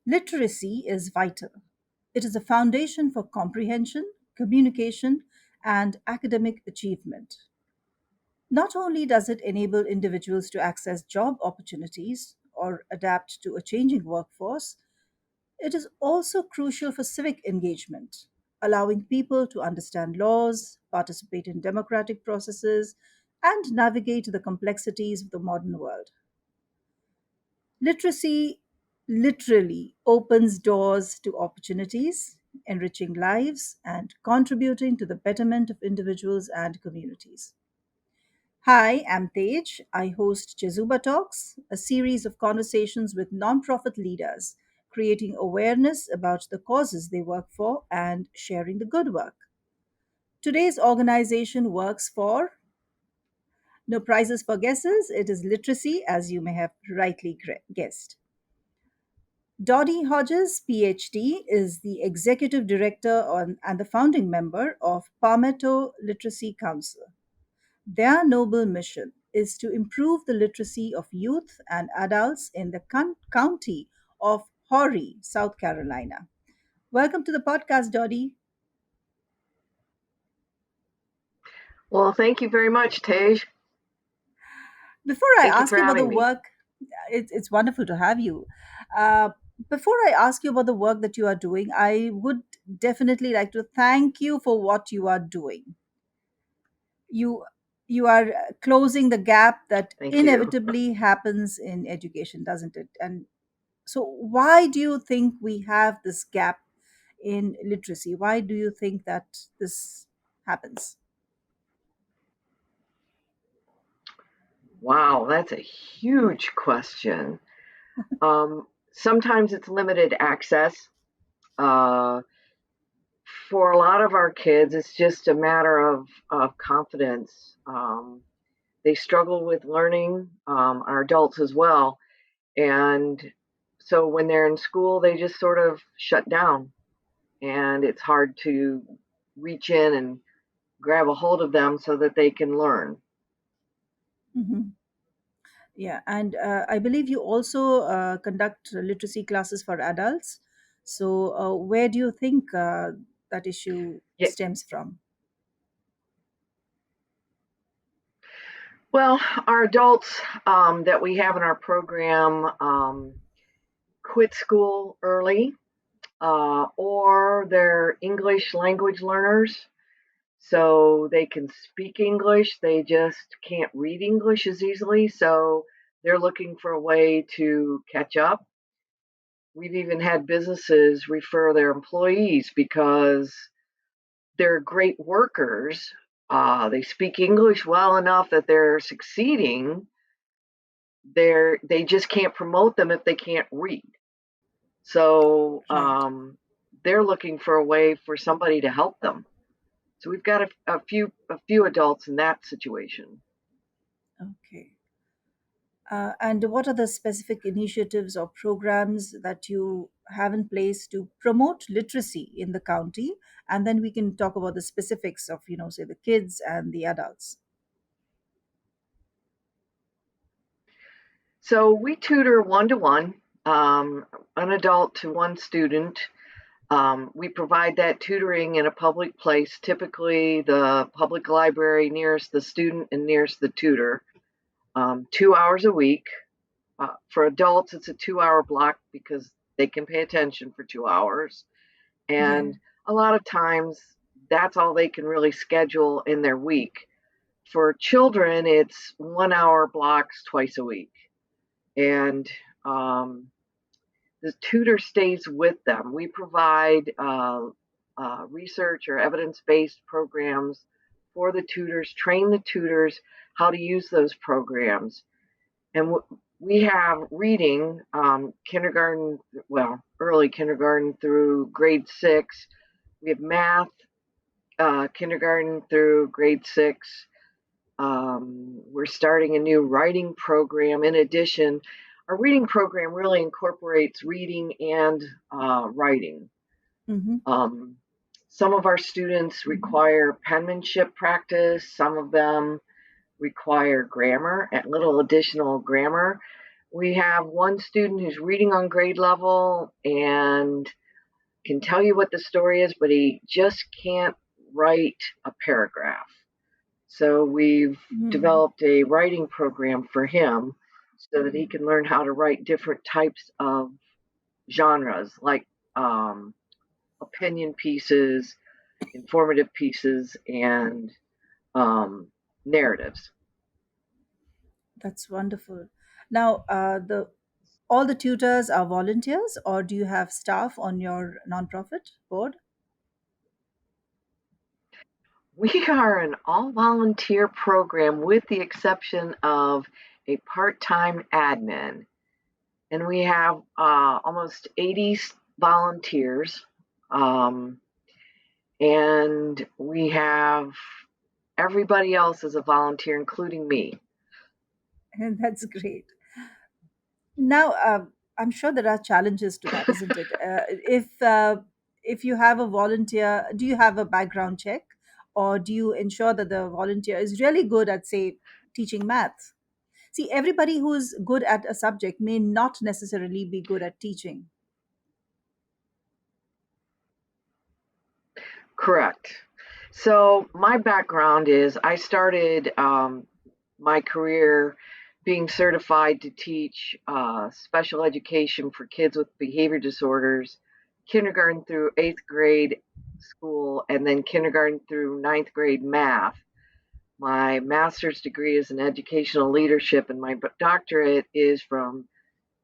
Literacy is vital. It is a foundation for comprehension, communication, and academic achievement. Not only does it enable individuals to access job opportunities or adapt to a changing workforce, it is also crucial for civic engagement, allowing people to understand laws, participate in democratic processes, and navigate the complexities of the modern world. Literacy literally opens doors to opportunities, enriching lives, and contributing to the betterment of individuals and communities. Hi, I'm Tej. I host Jazuba Talks, a series of conversations with nonprofit leaders, creating awareness about the causes they work for and sharing the good work. Today's organization works for no prizes for guesses, it is literacy, as you may have rightly guessed. Dodi Hodges, PhD, is the executive director and the founding member of Palmetto Literacy Council. Their noble mission is to improve the literacy of youth and adults in the county of Horry, South Carolina. Welcome to the podcast, Dodi. Well, thank you very much, Tej. Before I Thank you ask for you about the having me. work, it's wonderful to have you. Uh, Before I ask you about the work that you are doing, I would definitely like to thank you for what you are doing. You you are closing the gap that Thank you. inevitably happens in education, doesn't it? And so, why do you think we have this gap in literacy? Why do you think that this happens? Wow, that's a huge question. Sometimes it's limited access. Uh, for a lot of our kids, it's just a matter of confidence. They struggle with learning, our adults as well. And so when they're in school, they just sort of shut down, and it's hard to reach in and grab a hold of them so that they can learn. Hmm. Yeah, and I believe you also conduct literacy classes for adults. So, where do you think that issue Yeah. stems from? Well, our adults that we have in our program quit school early, or they're English language learners, so they can speak English, they just can't read English as easily, so they're looking for a way to catch up. We've even had businesses refer their employees because they're great workers. They speak English well enough that they're succeeding. They just can't promote them if they can't read. So Right. they're looking for a way for somebody to help them. So we've got a few adults in that situation. Okay. And what are the specific initiatives or programs that you have in place to promote literacy in the county? And then we can talk about the specifics of, say, the kids and the adults. So we tutor 1-to-1, an adult to one student. We provide that tutoring in a public place, typically the public library nearest the student and nearest the tutor, 2 hours a week. For adults, it's a 2 hour block because they can pay attention for 2 hours. Yeah. And a lot of times, that's all they can really schedule in their week. For children, it's 1 hour blocks twice a week. And the tutor stays with them. We provide research or evidence based programs for the tutors, train the tutors how to use those programs. And we have reading, kindergarten, well, early kindergarten through grade 6. We have math, kindergarten through grade 6. We're starting a new writing program. In addition, our reading program really incorporates reading and writing. Mm-hmm. Um, some of our students require penmanship practice, some of them require grammar, and little additional grammar. We have one student who's reading on grade level and can tell you what the story is, but he just can't write a paragraph. So we've Hmm. developed a writing program for him so that he can learn how to write different types of genres, like um, opinion pieces, informative pieces, and um, narratives. That's wonderful. Now, the all the tutors are volunteers, or do you have staff on your nonprofit board? We are an all volunteer program with the exception of a part time admin. And we have almost 80 volunteers. Um, and we have everybody else as a volunteer, including me. And that's great. Now, I'm sure there are challenges to that, isn't it? If you have a volunteer, do you have a background check, or do you ensure that the volunteer is really good at, say, teaching math? See, everybody who's good at a subject may not necessarily be good at teaching. Correct. So, my background is I started my career being certified to teach special education for kids with behavior disorders, kindergarten through eighth grade school, and then kindergarten through ninth grade math. My master's degree is in educational leadership, and my doctorate is from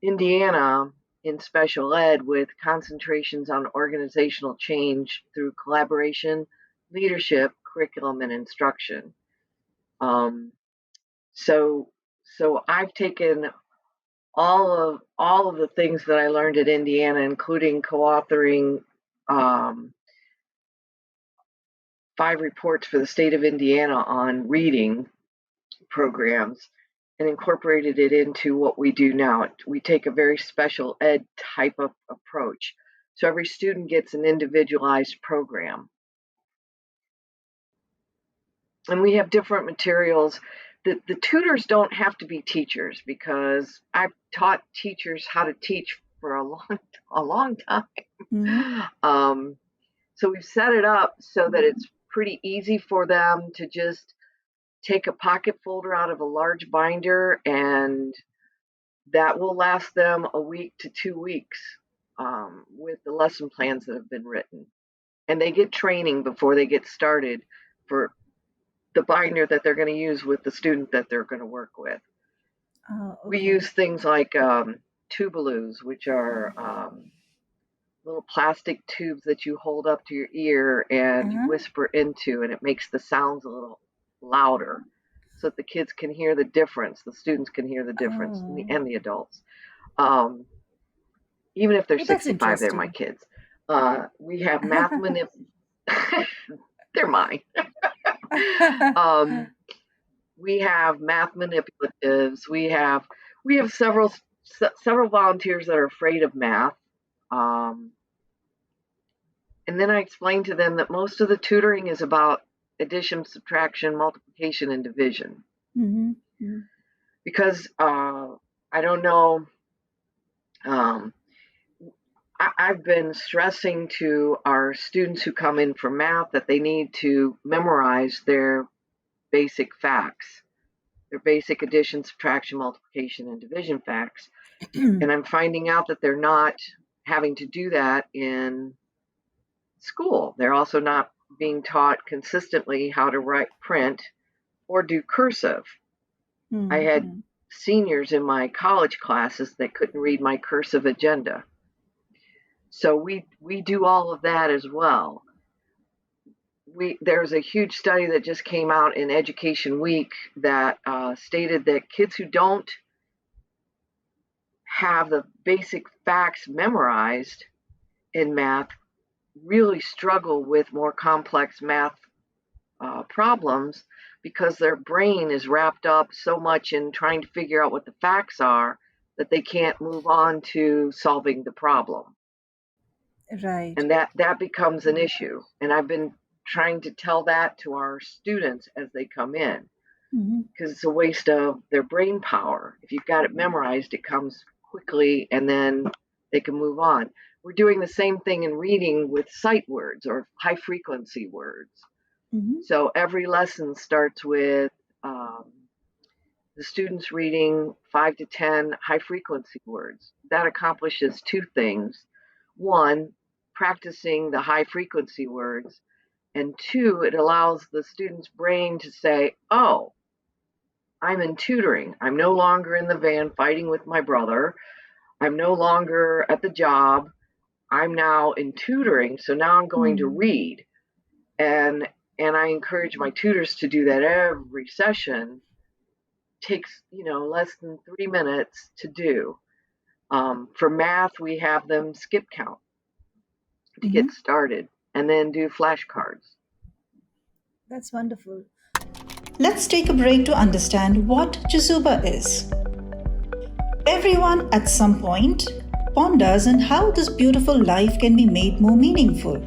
Indiana in special ed with concentrations on organizational change through collaboration, leadership, curriculum, and instruction. Um, so, so I've taken all of the things that I learned at Indiana, including co-authoring um, 5 reports for the state of Indiana on reading programs, and incorporated it into what we do now. We take a very special ed type of approach. So every student gets an individualized program. And we have different materials. The tutors don't have to be teachers because I've taught teachers how to teach for a long time. Hmm. Um, so we've set it up so that it's pretty easy for them to just take a pocket folder out of a large binder, and that will last them a week to 2 weeks with the lesson plans that have been written. And they get training before they get started for the binder that they're going to use with the student that they're going to work with. We Okay. use things like tubaloos, which are little plastic tubes that you hold up to your ear and you Uh-huh. whisper into, and it makes the sounds a little louder so that the kids can hear the difference, the students can hear the difference, Oh. and the adults. Um, Even if they're Oh, that's 65, they're my interesting. kids. We have math manip. They're mine. um, we have math manipulatives. We have several volunteers that are afraid of math. Um, and then I explain to them that most of the tutoring is about addition, subtraction, multiplication, and division. Hmm. Hmm. Because I don't know, um, I've been stressing to our students who come in for math that they need to memorize their basic facts, their basic addition, subtraction, multiplication, and division facts. And I'm finding out that they're not having to do that in school. They're also not being taught consistently how to write, print, or do cursive. I had Hmm. seniors in my college classes that couldn't read my cursive agenda. So we do all of that as well. There's a huge study that just came out in Education Week that stated that kids who don't have the basic facts memorized in math really struggle with more complex math problems because their brain is wrapped up so much in trying to figure out what the facts are that they can't move on to solving the problem. Right. And that becomes an issue. And I've been trying to tell that to our students as they come in. Hmm. because it's a waste of their brain power. If you've got it memorized, it comes quickly and then they can move on. We're doing the same thing in reading with sight words or high frequency words. Hmm. So every lesson starts with um, the students reading 5 to 10 high frequency words. That accomplishes two things. One, practicing the high frequency words, and two, it allows the student's brain to say, oh, I'm in tutoring. I'm no longer in the van fighting with my brother. I'm no longer at the job. I'm now in tutoring. So now I'm going to Hmm. read. And and I encourage my tutors to do that every session. Takes, less than 3 minutes to do. For math, we have them skip count to Hmm. get started and then do flashcards. That's wonderful. Let's take a break to understand what Chizuba is. Everyone at some point ponders on how this beautiful life can be made more meaningful.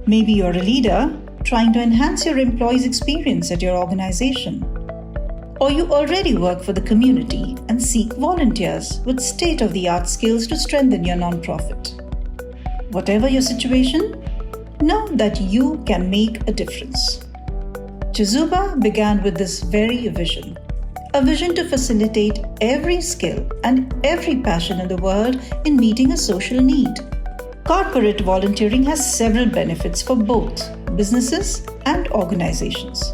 Maybe you're a leader trying to enhance your employees' experience at your organization. Or you already work for the community and seek volunteers with state of the art skills to strengthen your nonprofit. Whatever your situation, know that you can make a difference. Chizuba began with this very vision, a vision to facilitate every skill and every passion in the world in meeting a social need. Corporate volunteering has several benefits for both businesses and organizations.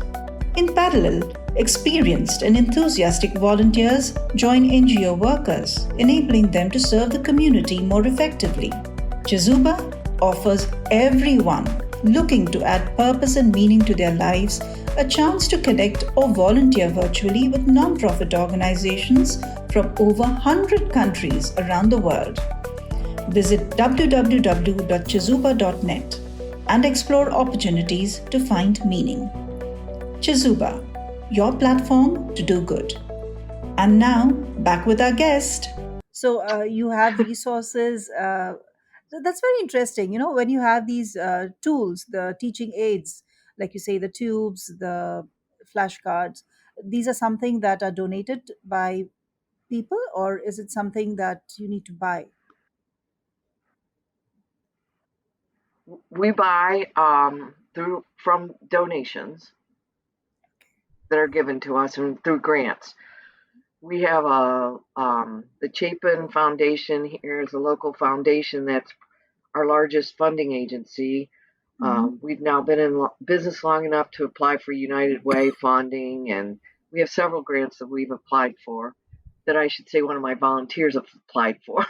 In parallel, experienced and enthusiastic volunteers join NGO workers, enabling them to serve the community more effectively. Chizuba offers everyone looking to add purpose and meaning to their lives a chance to connect or volunteer virtually with nonprofit organizations from over 100 countries around the world. Visit www.chizuba.net and explore opportunities to find meaning. Chizuba, your platform to do good. And now, back with our guest. So you have resources. So that's very interesting. When you have these tools, the teaching aids, like you say, the tubes, the flashcards, these are something that are donated by people, or is it something that you need to buy? We buy through from donations that are given to us and through grants. We have the Chapin Foundation here is a local foundation that's our largest funding agency. Hmm. We've now been in business long enough to apply for United Way funding, and we have several grants that we've applied for. That I should say one of my volunteers have applied for,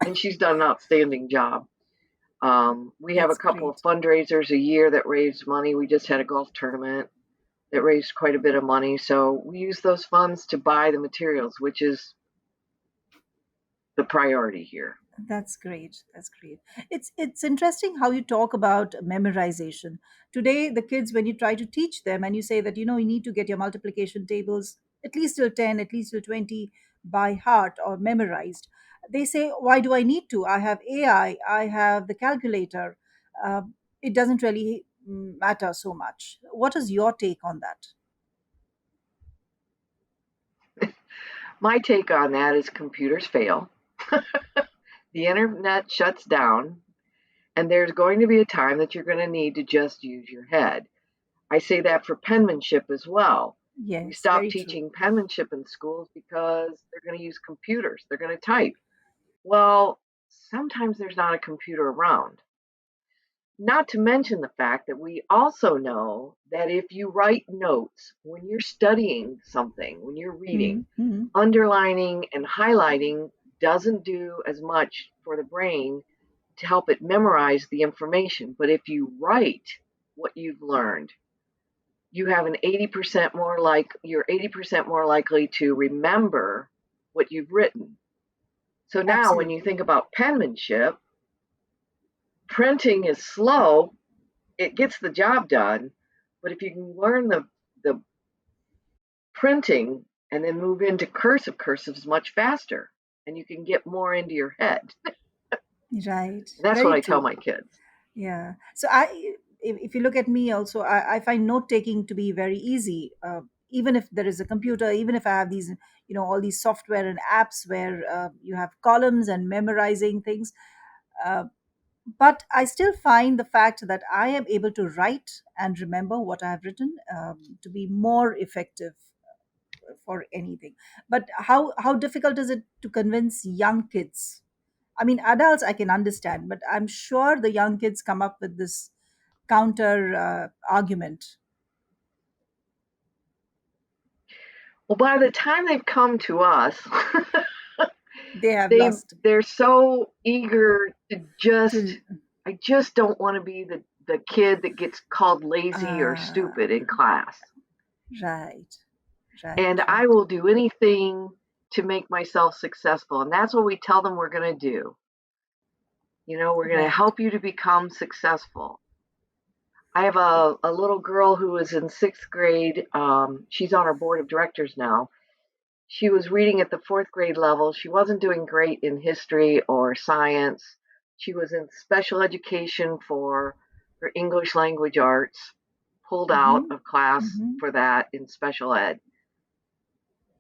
and she's done an outstanding job. We have a That's couple of great. fundraisers a year that raise money. We just had a golf tournament that raised quite a bit of money. So we use those funds to buy the materials, which is the priority here. That's great. That's great. It's interesting how you talk about memorization. Today, the kids, when you try to teach them and you say that you need to get your multiplication tables at least till 10, at least till 20 by heart or memorized, they say, "Why do I need to? I have AI. I have the calculator. Uh, it doesn't really matter so much." What is your take on that? My take on that is computers fail, the internet shuts down, and there's going to be a time that you're going to need to just use your head. I say that for penmanship as well. We Yes, stopped very true. teaching penmanship in schools because they're going to use computers, they're going to type. Well, sometimes there's not a computer around. Not to mention the fact that we also know that if you write notes when you're studying something, when you're reading, Mm-hmm. underlining and highlighting doesn't do as much for the brain to help it memorize the information. But if you write what you've learned, you have an 80% more you're 80% more likely to remember what you've written. So now when you Absolutely. think about penmanship, printing is slow, it gets the job done, but if you can learn the printing and then move into cursive is much faster and you can get more into your head. Right. That's what Very I tell true. my kids. Yeah. So I if you look at me also, I find note taking to be very easy. Even if there is a computer, even if I have these, all these software and apps where you have columns and memorizing things, uh, but I still find the fact that I am able to write and remember what I have written to be more effective for anything. But how difficult is it to convince young kids? I mean, adults I can understand, but I'm sure the young kids come up with this counter argument. Well, by the time they've come to us, They have they lost they're so eager to to. I just don't want to be the kid that gets called lazy or stupid in Ah, class. right, right, And I right. will do anything to make myself successful. And that's what we tell them we're going to do. We're going to Right. help you to become successful. I have a little girl who is in sixth grade. She's on our board of directors now. She was reading at the fourth grade level. She wasn't doing great in history or science. She was in special education for her English language arts, pulled out Mm-hmm. of class Mm-hmm. for that in special ed.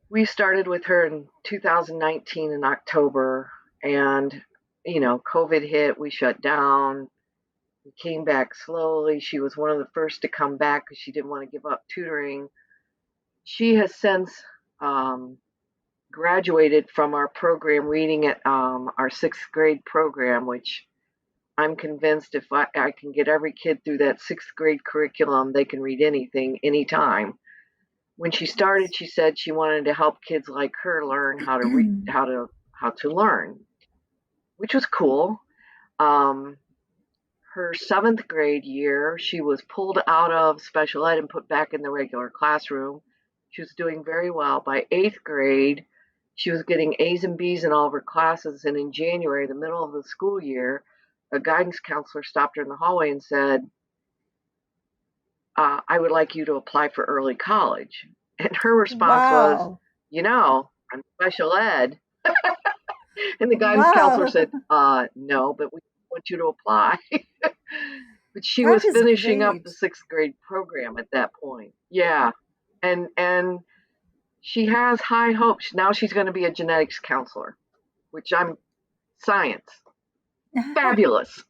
We started with her in 2019 in October, and COVID hit. We shut down. We came back slowly. She was one of the first to come back because she didn't want to give up tutoring. She has since graduated from our program reading at our sixth grade program, which I'm convinced if I can get every kid through that sixth grade curriculum, they can read anything, anytime. When she started, she said she wanted to help kids like her learn how to read, how to learn, which was cool. Um, Her seventh grade year, she was pulled out of special ed and put back in the regular classroom. She was doing very well. By eighth grade, she was getting A's and B's in all of her classes. And in January, the middle of the school year, a guidance counselor stopped her in the hallway and said, I would like you to apply for early college. And her response was, Wow. I'm special ed. And the guidance counselor Wow. said, no, but we want you to apply. But she That was is finishing up the great. sixth grade program at that point. Yeah. And she has high hopes. Now she's going to be a genetics counselor, which I'm science. Fabulous.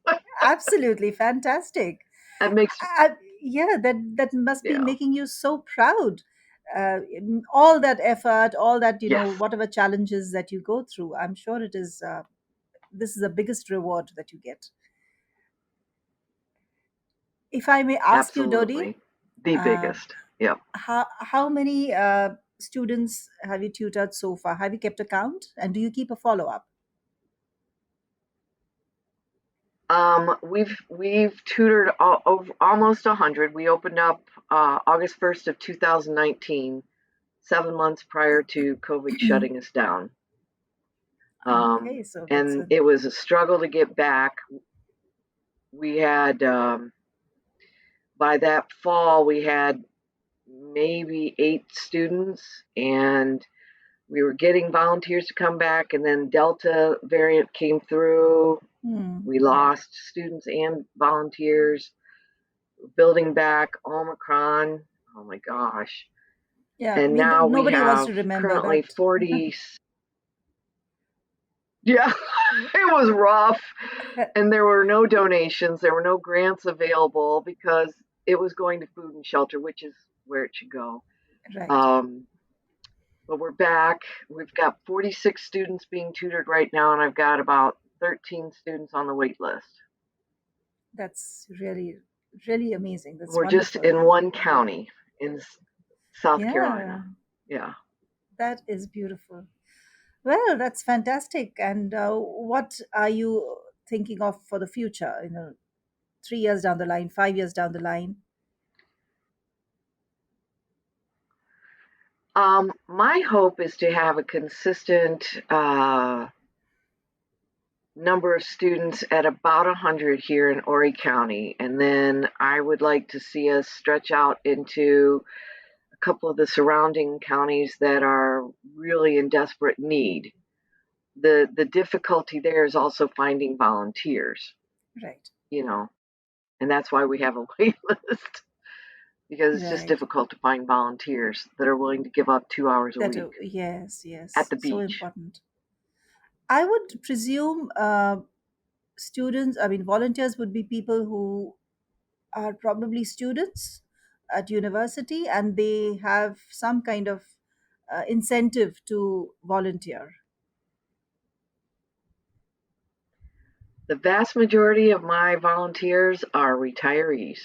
Absolutely fantastic. That makes Yeah, that must be yeah. making you so proud. All that effort, all that, Yes, whatever challenges that you go through, I'm sure it is. This is the biggest reward that you get. If I may ask you, Dodi, absolutely. The uh, biggest. Yep. how many students have you tutored so far? Have you kept a count, and do you keep a follow up? We've tutored over almost 100. We opened up August 1st of 2019, 7 months prior to COVID shutting us down. Okay, so that's And a. it was a struggle to get back. We had by that fall we had maybe 8 students, and we were getting volunteers to come back, and then Delta variant came through. We Right. lost students and volunteers. Building back Omicron. Oh my gosh. Yeah, And now we nobody wants have to remember currently that. 40. Yeah, it was rough. And there were no donations, there were no grants available because it was going to food and shelter, which is where it should go. Right. Um, but we're back. We've got 46 students being tutored right now, and I've got about 13 students on the wait list. That's really, really amazing. That's We're just wonderful. in one county in South Yeah, Carolina. Yeah. that is beautiful. Well, that's fantastic. And what are you thinking of for the future? 3 years down the line, 5 years down the line? My hope is to have a consistent number of students at about 100 here in Horry County. And then I would like to see us stretch out into a couple of the surrounding counties that are really in desperate need. The difficulty there is also finding volunteers, Right. you know. And that's why we have a wait list because it's just Right. difficult to find volunteers that are willing to give up 2 hours a That, week yes, at yes, the so beach. important. I would presume students, I mean, volunteers would be people who are probably students at university and they have some kind of incentive to volunteer. The vast majority of my volunteers are retirees,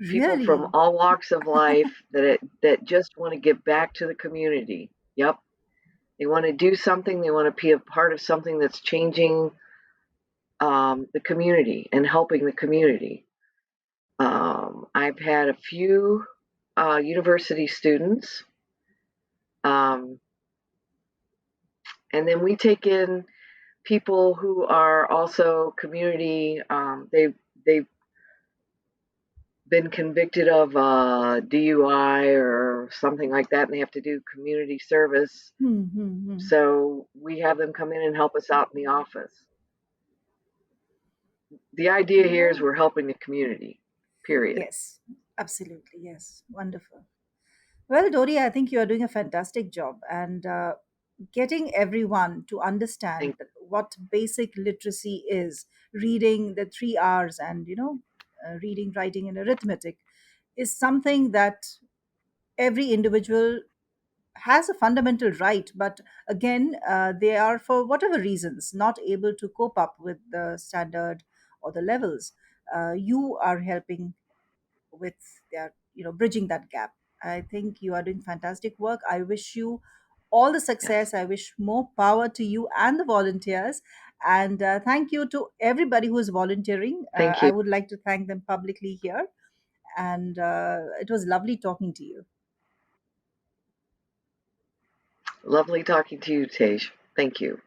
people from Really? all walks of life that just want to give back to the community. Yep. They want to do something, they want to be a part of something that's changing the community and helping the community. I've had a few university students, um, and then we take in people who are also community. They've been convicted of DUI or something like that, and they have to do community service. Hmm, hmm, hmm. So we have them come in and help us out in the office. The idea here is Oh, we're helping the community. Period. yes, absolutely. Yes, wonderful. Well, Dori, I think you are doing a fantastic job and getting everyone to understand Thank, what basic literacy is, reading the 3 R's and, reading, writing, and arithmetic is something that every individual has a fundamental right, but again, they are, for whatever reasons, not able to cope up with the standard or the levels. You are helping with their, bridging that gap. I think you are doing fantastic work. I wish you all the yes. success. I wish more power to you and the volunteers. And thank you to everybody who is volunteering. Thank I you. would like to thank them publicly here. And it was lovely talking to you. Lovely talking to you, Tej. Thank you.